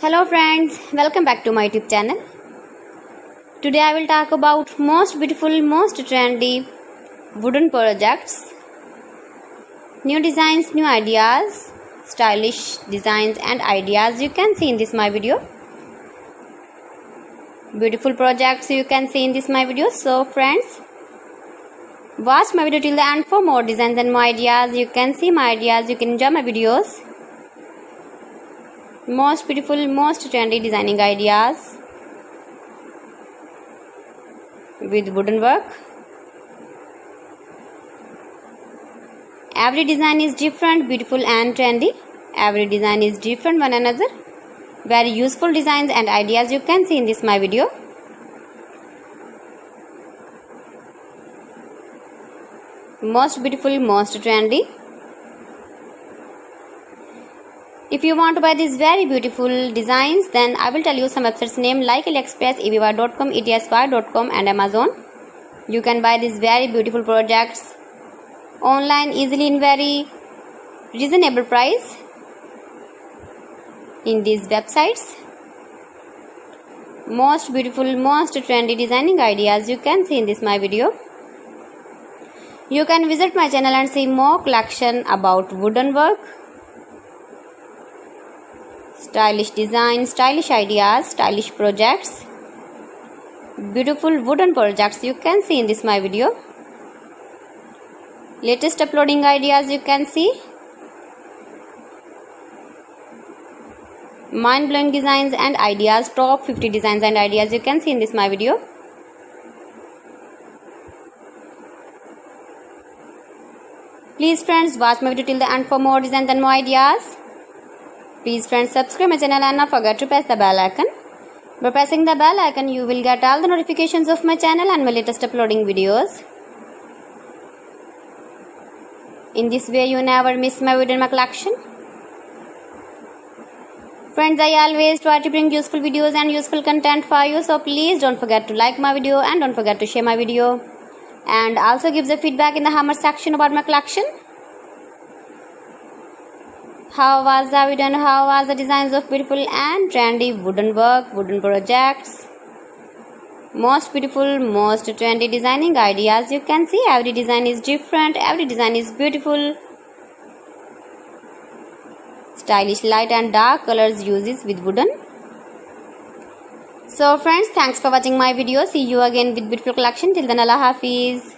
Hello friends, welcome back to my YouTube channel. Today I will talk about most beautiful, most trendy wooden projects, new designs, new ideas, stylish designs and ideas you can see in this my video. Beautiful projects you can see in this my video. So friends, watch my video till the end for more designs and more ideas. You can see my ideas, you can enjoy my videos. Most beautiful, most trendy designing ideas with wooden work. Every design is different, beautiful and trendy. Every design is different one another. Very useful designs and ideas you can see in this my video. Most beautiful, most trendy. If you want to buy these very beautiful designs, then I will tell you some websites name like AliExpress, eBay.com, etsy.com and Amazon. You can buy these very beautiful projects online easily in very reasonable price in these websites. Most beautiful, most trendy designing ideas you can see in this my video. You can visit my channel and see more collection about wooden work, stylish design, stylish ideas, stylish projects, beautiful wooden projects you can see in this my video. Latest uploading ideas you can see. Mind-blowing designs and ideas, top 50 designs and ideas you can see in this my video. Please friends, watch my video till the end for more designs and more ideas. Please friends, subscribe my channel and not forget to press the bell icon. By pressing the bell icon, you will get all the notifications of my channel and my latest uploading videos. In this way, you never miss my video in my collection. Friends, I always try to bring useful videos and useful content for you. So please don't forget to like my video and don't forget to share my video. And also give the feedback in the comment section about my collection. How was the video and how was the designs of beautiful and trendy wooden work, wooden projects? Most beautiful, most trendy designing ideas you can see. Every design is different, every design is beautiful. Stylish light and dark colors uses with wooden. So friends, thanks for watching my video. See you again with beautiful collection. Till then, Allah Hafiz.